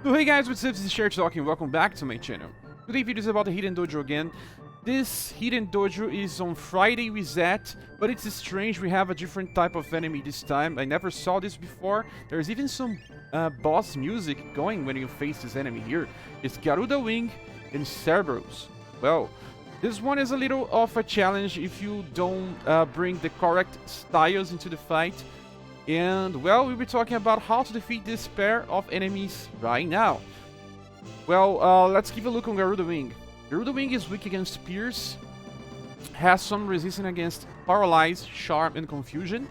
So hey guys, what's up? This is ScherBR talking. Welcome back to my channel. Today's video is about the Hidden Dojo again. This Hidden Dojo is on Friday reset, but it's strange. We have a different type of enemy this time. I never saw this before. There's even some boss music going when you face this enemy here. It's Garuda Wing and Cerberus. Well, this one is a little of a challenge if you don't bring the correct styles into the fight. And, well, we'll be talking about how to defeat this pair of enemies right now. Well, let's give a look on Garuda Wing. Garuda Wing is weak against Pierce, has some resistance against Paralyze, Charm, and Confusion,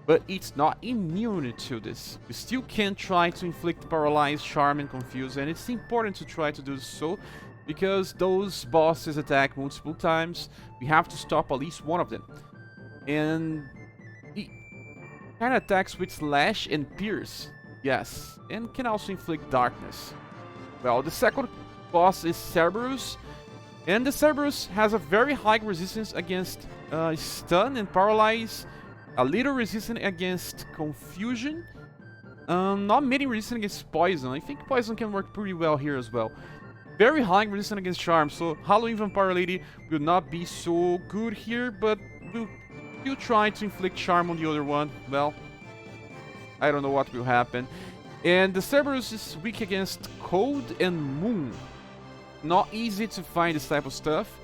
but it's not immune to this. You still can try to inflict Paralyze, Charm, and Confuse, and it's important to try to do so, because those bosses attack multiple times. We have to stop at least one of them. And he kind of attacks with Slash and Pierce, yes, and can also inflict Darkness. Well, the second boss is Cerberus, and the Cerberus has a very high resistance against Stun and Paralyze, a little resistance against Confusion, not many resistance against Poison. I think Poison can work pretty well here as well. Very high resistance against Charm, so Halloween Vampire Lady will not be so good here, but we'll try to inflict Charm on the other one. Well, I don't know what will happen. And the Cerberus is weak against Cold and Moon. Not easy to find this type of stuff,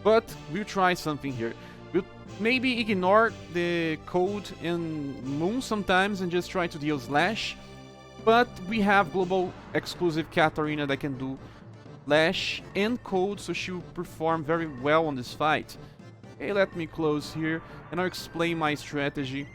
but we'll try something here. We'll maybe ignore the Cold and Moon sometimes and just try to deal Slash. But we have global exclusive Katarina that can do Slash and Cold, so she'll perform very well on this fight. Okay, let me close here and I'll explain my strategy.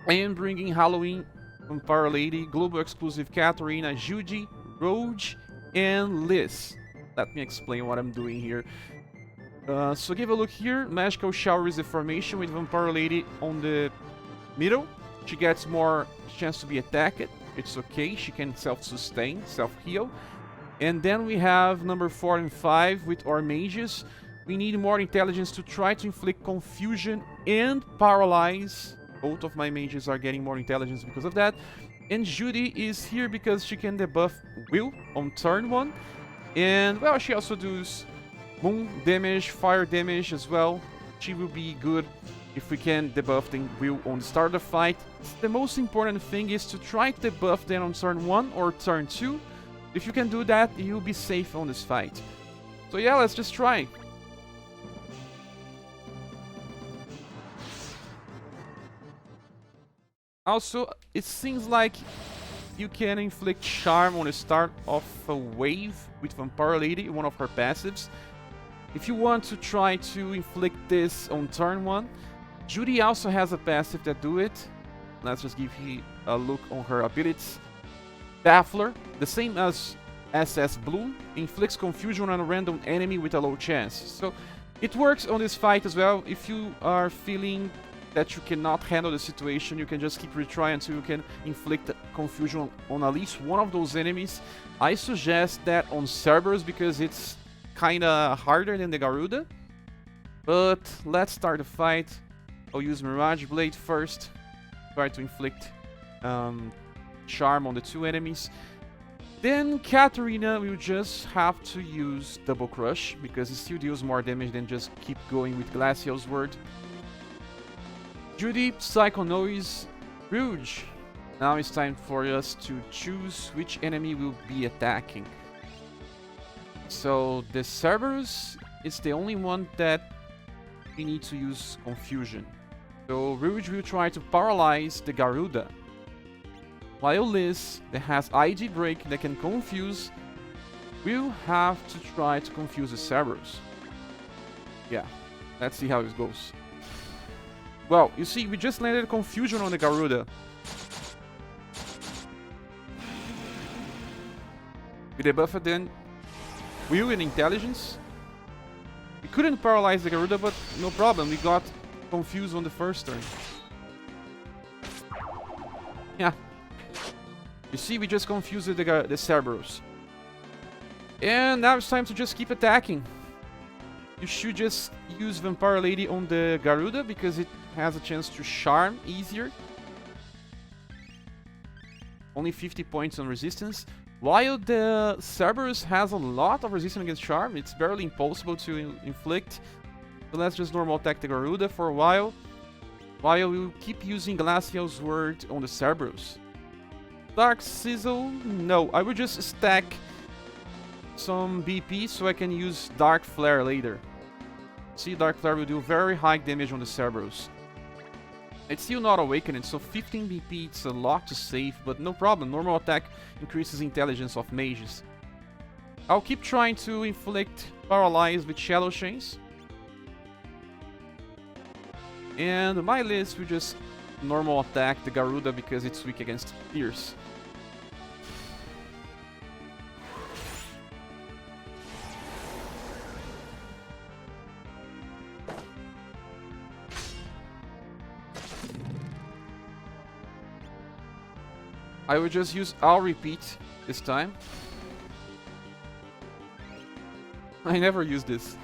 I am bringing Halloween Vampire Lady, global exclusive Katarina, Judy, Roge, and Liz. Let me explain what I'm doing here. So give a look here. Magical Shower is the formation with Vampire Lady on the middle. She gets more chance to be attacked. It's okay. She can self-sustain, self-heal. And then we have number 4 and 5 with our mages. We need more intelligence to try to inflict confusion and paralyze. Both of my mages are getting more intelligence because of that. And Judy is here because she can debuff Will on turn 1. And, well, she also does moon damage, fire damage as well. She will be good if we can debuff the Will on the start of the fight. The most important thing is to try to debuff them on turn 1 or turn 2. If you can do that, you'll be safe on this fight. So yeah, let's just try. Also, it seems like you can inflict Charm on the start of a wave with Vampire Lady, one of her passives. If you want to try to inflict this on turn 1, Judy also has a passive that do it. Let's just give you a look on her abilities. Baffler, the same as SS Bloom, inflicts confusion on a random enemy with a low chance. So it works on this fight as well. If you are feeling that you cannot handle the situation, you can just keep retrying until you can inflict confusion on at least one of those enemies. I suggest that on Cerberus because it's kinda harder than the Garuda. But let's start the fight. I'll use Mirage Blade first. Try to inflict Charm on the 2 enemies. Then Katarina will just have to use Double Crush because it still deals more damage than just keep going with Glacial's Word. Judy, Psycho Noise, Rouge. Now it's time for us to choose which enemy will be attacking. So the Cerberus is the only one that we need to use Confusion. So Rouge will try to paralyze the Garuda. While Liz, that has ID Break that can confuse, will have to try to confuse the Cerberus. Yeah, let's see how it goes. Well, you see, we just landed Confusion on the Garuda. We debuffed then Will and Intelligence. We couldn't paralyze the Garuda, but no problem, we got confused on the first turn. Yeah. You see, we just confused the Cerberus. And now it's time to just keep attacking. You should just use Vampire Lady on the Garuda because it has a chance to Charm easier. only 50 points on resistance. While the Cerberus has a lot of resistance against charm, it's barely impossible to inflict. So let's just normal attack the Garuda for a while we'll keep using Glacial's Word on the Cerberus. Dark Sizzle? No, I will just stack some BP so I can use Dark Flare later. See, Dark Flare will do very high damage on the Cerberus. It's still not awakened, so 15 BP, it's a lot to save, but no problem. Normal attack increases intelligence of mages. I'll keep trying to inflict Paralyze with Shadow Chains. And my list will just normal attack the Garuda because it's weak against Pierce. I will just use I'll repeat this time. I never use this.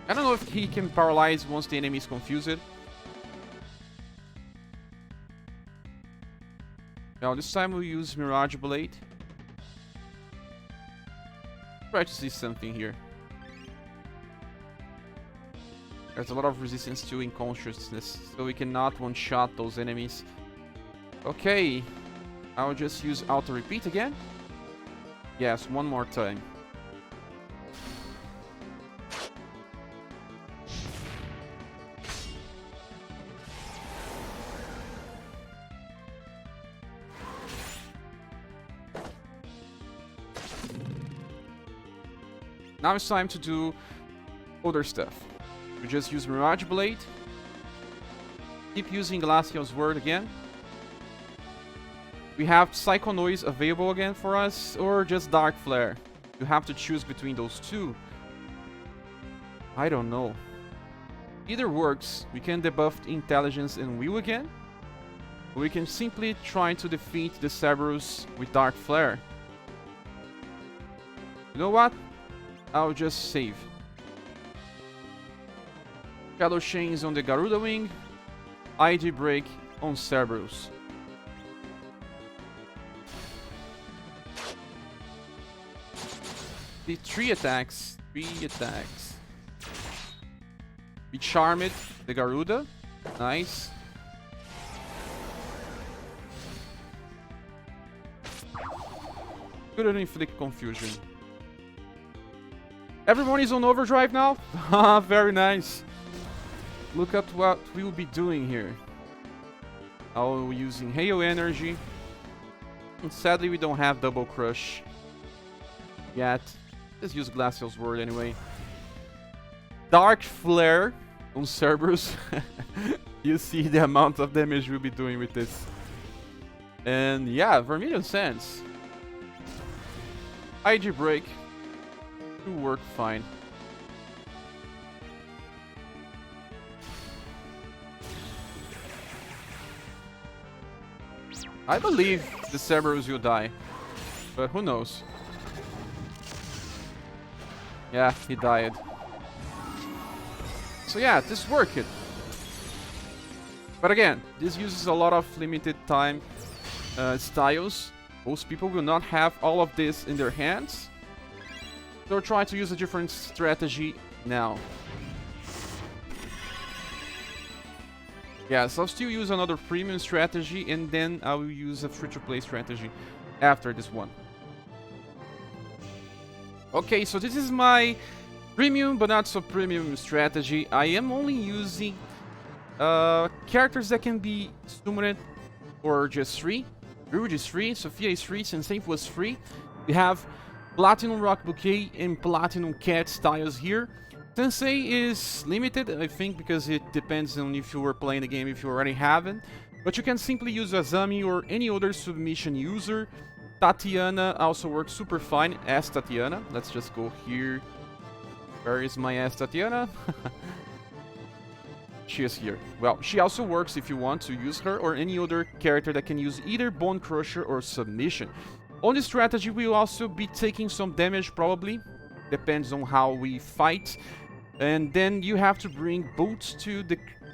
I don't know if he can paralyze once the enemy is confused. Now this time we'll use Mirage Blade. Try to see something here. There's a lot of resistance to unconsciousness, so we cannot one-shot those enemies. Okay, I'll just use auto repeat again. Yes, one more time. Now it's time to do other stuff. We just use Mirage Blade. Keep using Glacial's Word again. We have Psycho Noise available again for us, or just Dark Flare. You have to choose between those two. I don't know. Either works. We can debuff Intelligence and Will again. Or we can simply try to defeat the Cerberus with Dark Flare. You know what? I'll just save. Shadow Chains on the Garuda Wing. ID Break on Cerberus. The 3 attacks. We charm it, the Garuda. Nice. Couldn't inflict confusion. Everyone is on overdrive now? Ah, very nice. Look at what we will be doing here. I'll using Hail Energy. And sadly, we don't have Double Crush yet. Just use Glacial's Word anyway. Dark Flare on Cerberus. You see the amount of damage we'll be doing with this. And yeah, Vermilion Sands. IG Break. To work fine. I believe the Cerberus will die, but who knows? Yeah, he died. So yeah, this worked. But again, this uses a lot of limited time styles. Most people will not have all of this in their hands. So try to use a different strategy now. Yeah, so I'll still use another premium strategy, and then I will use a free-to-play strategy after this one. Okay, so this is my premium but not so premium strategy. I am only using characters that can be summoned or just free. Rouge is free, Sophia is free, Sensei was free. We have Platinum Rock Bouquet and Platinum Cat styles here. Sensei is limited, I think, because it depends on if you were playing the game, if you already haven't. But you can simply use Azami or any other submission user. Tatiana also works super fine as Tatiana. Let's just go here. Where is my ass Tatiana? She is here. Well, she also works if you want to use her or any other character that can use either Bone Crusher or Submission. On this strategy, we will also be taking some damage, probably. depends on how we fight. And then you have to bring boots to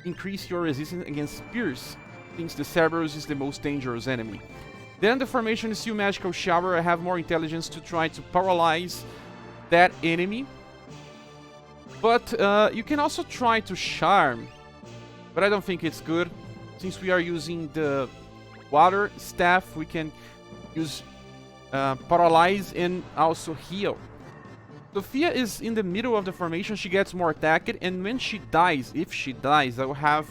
increase your resistance against spears, since the Cerberus is the most dangerous enemy. Then the formation is still Magical Shower. I have more intelligence to try to paralyze that enemy. But you can also try to Charm, but I don't think it's good. Since we are using the Water Staff, we can use Paralyze and also Heal. Sophia is in the middle of the formation. She gets more attacked, and when she dies, if she dies, I will have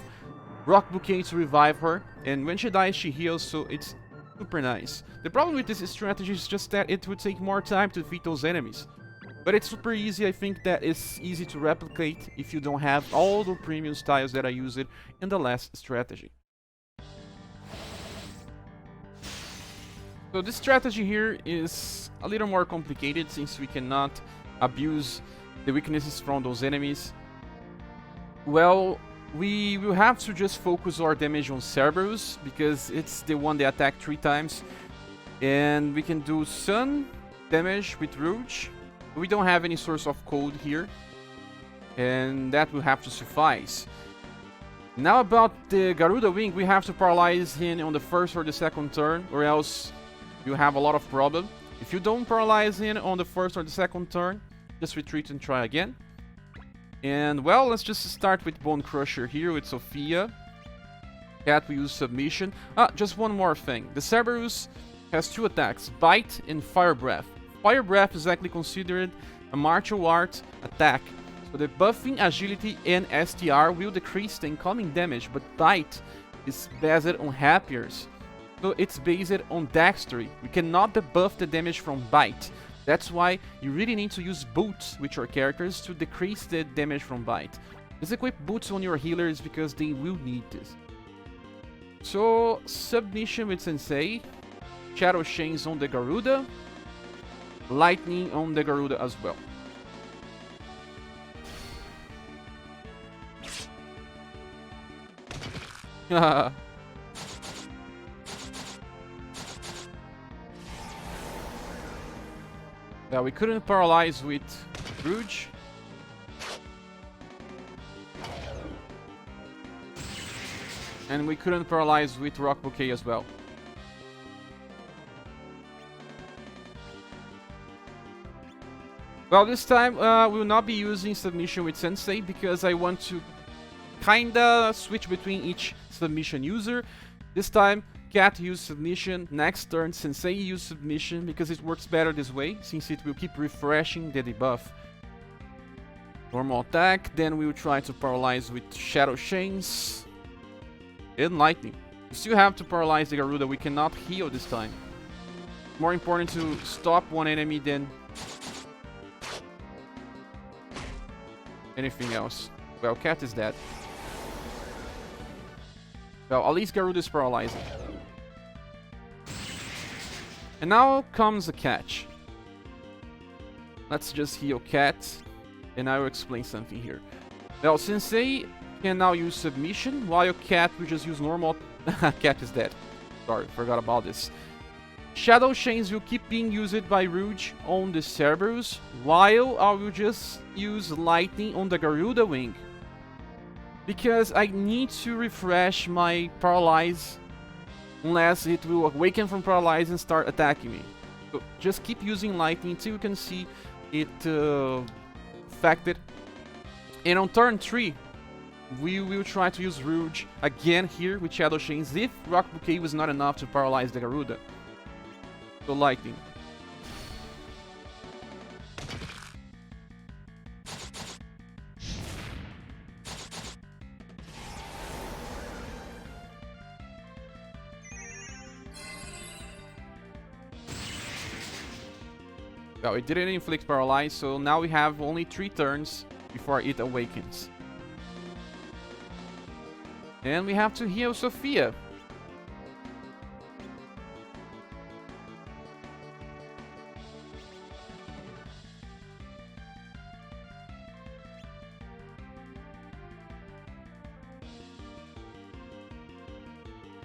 Rock Bouquet to revive her, and when she dies, she heals, so it's super nice. The problem with this strategy is just that it would take more time to defeat those enemies. But it's super easy. I think that it's easy to replicate if you don't have all the premium styles that I used in the last strategy. So this strategy here is a little more complicated since we cannot abuse the weaknesses from those enemies. Well, we will have to just focus our damage on Cerberus because it's the one that attacked 3 times. And we can do Sun damage with Rouge. We don't have any source of cold here, and that will have to suffice. Now about the Garuda Wing, we have to paralyze him on the first or the second turn, or else you have a lot of problem. If you don't paralyze him on the first or the second turn, just retreat and try again. And well, let's just start with Bone Crusher here with Sophia. Cat will use Submission. Just one more thing. The Cerberus has 2 attacks, Bite and Fire Breath. Fire Breath is actually considered a martial art attack. So the buffing, agility, and STR will decrease the incoming damage, but Bite is based on Happiers. So it's based on Dexterity. We cannot debuff the damage from Bite. That's why you really need to use Boots with your characters to decrease the damage from Bite. Just equip Boots on your healers because they will need this. So, Submission with Sensei. Shadow Chains on the Garuda. Lightning on the Garuda as well. Yeah, we couldn't paralyze with Rouge. And we couldn't paralyze with Rock Bouquet as well. Well, this time we will not be using Submission with Sensei because I want to kinda switch between each Submission user. This time, Cat use Submission, next turn Sensei use Submission because it works better this way, since it will keep refreshing the debuff. Normal attack, then we will try to paralyze with Shadow Chains and Lightning. We still have to paralyze the Garuda, we cannot heal this time. More important to stop one enemy than anything else. Well, Cat is dead. Well, at least Garuda is paralyzing. And now comes a catch. Let's just heal Cat, and I will explain something here. Well, Sensei can now use Submission, while Cat will just use normal... Cat is dead. Sorry, forgot about this. Shadow Chains will keep being used by Rouge on the Cerberus, while I will just use Lightning on the Garuda Wing. Because I need to refresh my Paralyze, unless it will awaken from Paralyze and start attacking me. So just keep using Lightning until you can see it affected. And on turn 3, we will try to use Rouge again here with Shadow Chains if Rock Bouquet was not enough to paralyze the Garuda. So Lightning. Well, it didn't inflict Paralyze, so now we have only 3 turns before it awakens. And we have to heal Sophia.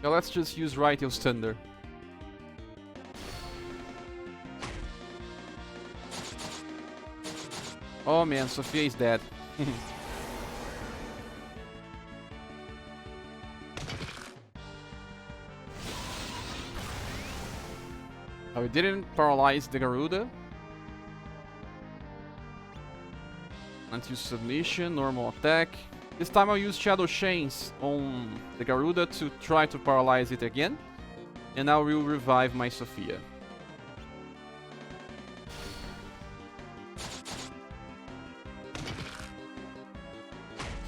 Now let's just use Right-Tail's Thunder. Oh man, Sophia is dead. Oh, we didn't paralyze the Garuda. Let's use submission, normal attack. This time I'll use Shadow Chains on the Garuda to try to paralyze it again. And I will revive my Sophia.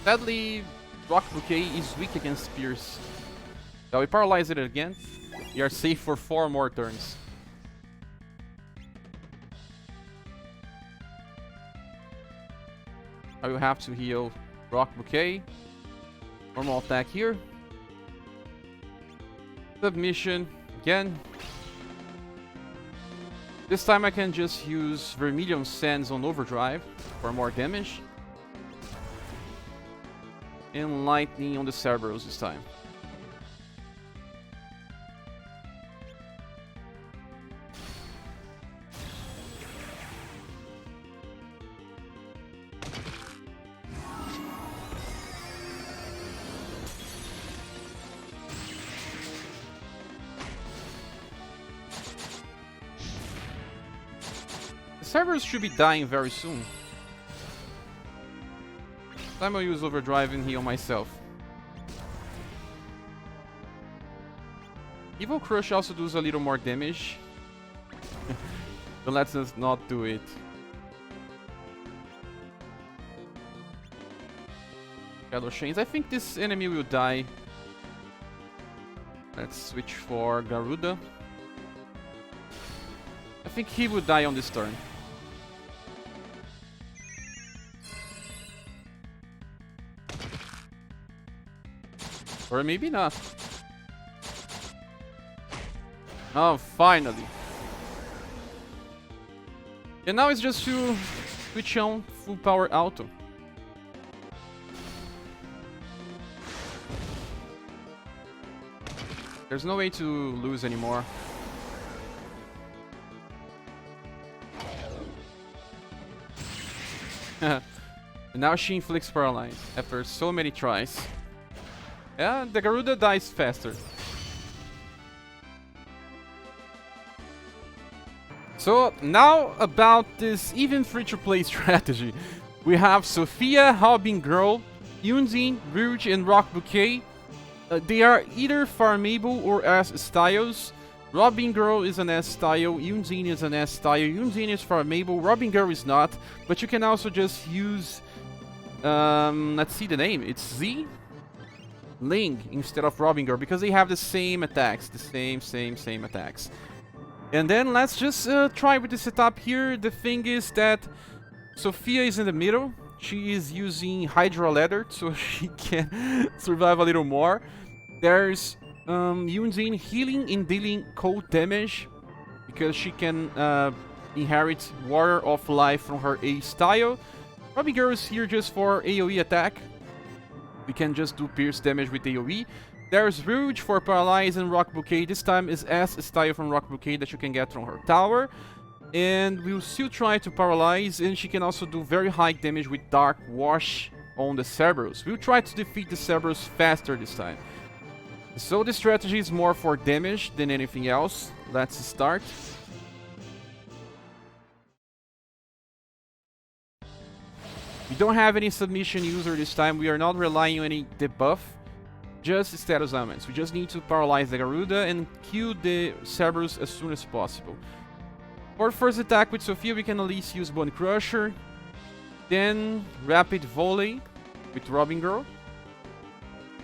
Sadly, Rock Bouquet is weak against Spears. So we paralyze it again. We are safe for 4 more turns. I will have to heal Rock Bouquet. Normal attack here. Submission again. This time I can just use Vermilion Sands on Overdrive for more damage. And Lightning on the Cerberus this time. The Cerberus should be dying very soon. Time I'll use Overdrive and heal myself. Evil Crush also does a little more damage. But let's just not do it. Shadow Chains. I think this enemy will die. Let's switch for Garuda. I think he will die on this turn. Or maybe not. Oh, finally. And now it's just to switch on full power auto. There's no way to lose anymore. And now she inflicts paralyze after so many tries. Yeah, the Garuda dies faster. So now about this even free-to-play strategy. We have Sophia, Hobbing Girl, Yunzin, Rouge, and Rock Bouquet. They are either farmable or S styles. Robbing Girl is an S style, Yunzin is an S style, Yunzin is farmable, Robbing Girl is not. But you can also just use, let's see the name, it's Z? Ling instead of Robbing Girl, because they have the same attacks, the same attacks. And then let's just try with the setup here. The thing is that Sophia is in the middle. She is using Hydra Leather, so she can survive a little more. There's Yunzin healing and dealing cold damage, because she can inherit Water of Life from her A style. Robbing Girl is here just for AoE attack. We can just do pierce damage with AoE. There's Rouge for Paralyze and Rock Bouquet. This time is S style from Rock Bouquet that you can get from her tower. And we'll still try to Paralyze, and she can also do very high damage with Dark Wash on the Cerberus. We'll try to defeat the Cerberus faster this time. So the strategy is more for damage than anything else. Let's start. We don't have any submission user this time. We are not relying on any debuff. Just status elements. We just need to paralyze the Garuda and kill the Cerberus as soon as possible. For first attack with Sophia, we can at least use Bone Crusher. Then Rapid Volley with Robbing Girl.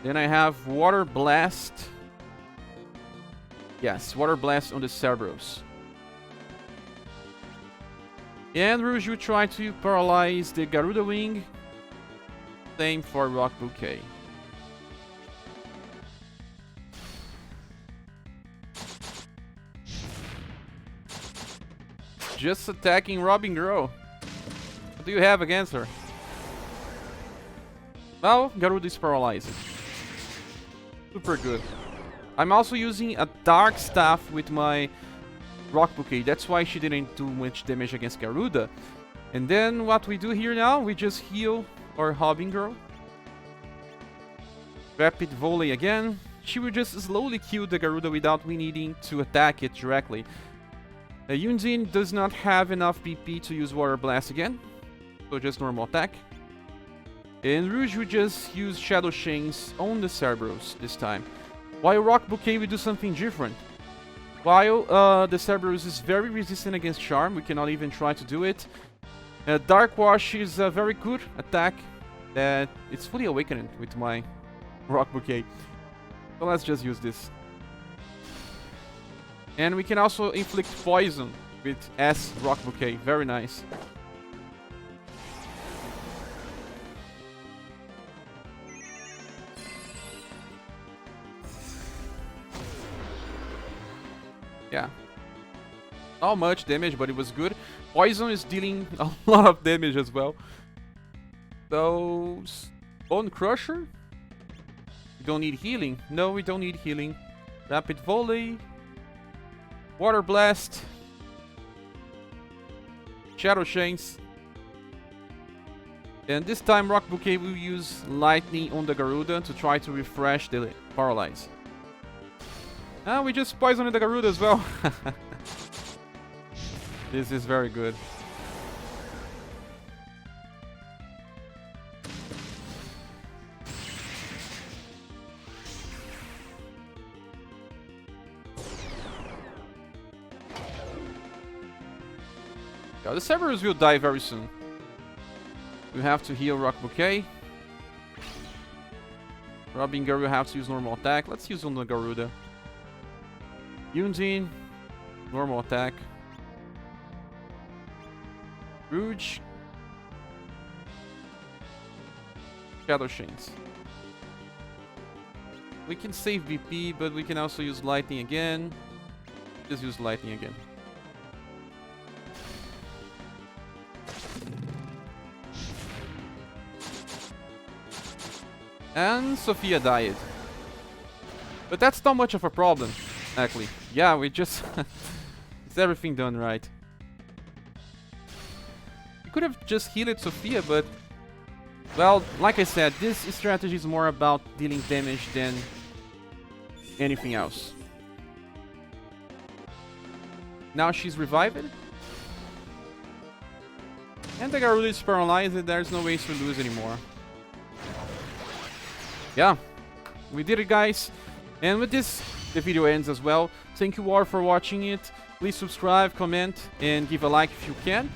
Then I have Water Blast. Yes, Water Blast on the Cerberus. And Rouge will try to paralyze the Garuda Wing. Same for Rock Bouquet. Just attacking Robbing Girl. What do you have against her? Well, Garuda is paralyzed. Super good. I'm also using a Dark Staff with my Rock Bouquet. That's why she didn't do much damage against Garuda. And then what we do here now, we just heal our Hobbing Girl. Rapid Volley again. She will just slowly kill the Garuda without me needing to attack it directly. Yunjin does not have enough PP to use Water Blast again, so just normal attack. And Rouge will just use Shadow Chains on the Cerberus this time. While Rock Bouquet will do something different. While the Cerberus is very resistant against Charm, we cannot even try to do it. Dark Wash is a very good attack that it's fully awakened with my Rock Bouquet. So let's just use this. And we can also inflict poison with S Rock Bouquet. Very nice. Yeah. Not much damage, but it was good. Poison is dealing a lot of damage as well. So, Bone Crusher? We don't need healing. No, we don't need healing. Rapid Volley. Water Blast. Shadow Chains. And this time Rock Bouquet will use Lightning on the Garuda to try to refresh the Paralyze. Ah, we just poisoned the Garuda as well. This is very good. Yeah, the Cerberus will die very soon. We have to heal Rock Bouquet. Robin Girl will have to use normal attack. Let's use on the Garuda. Yunjin, normal attack. Rouge. Shadow Chains. We can save BP, but we can also use Lightning again. Just use Lightning again. And Sophia died. But that's not much of a problem, actually. Yeah, we just... it's everything done right. We could have just healed Sophia, but... well, like I said, this strategy is more about dealing damage than anything else. Now she's revived. And the Garuda is paralyzed, and there's no way to lose anymore. Yeah, we did it, guys. And with this, the video ends as well. Thank you all for watching it. Please subscribe, comment, and give a like if you can.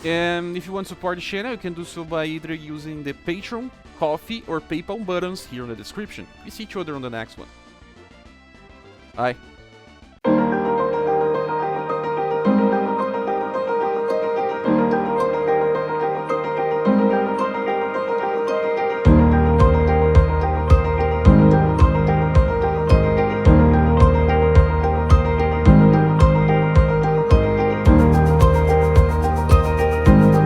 And if you want to support the channel, you can do so by either using the Patreon, Coffee, or PayPal buttons here in the description. We see each other on the next one. Bye.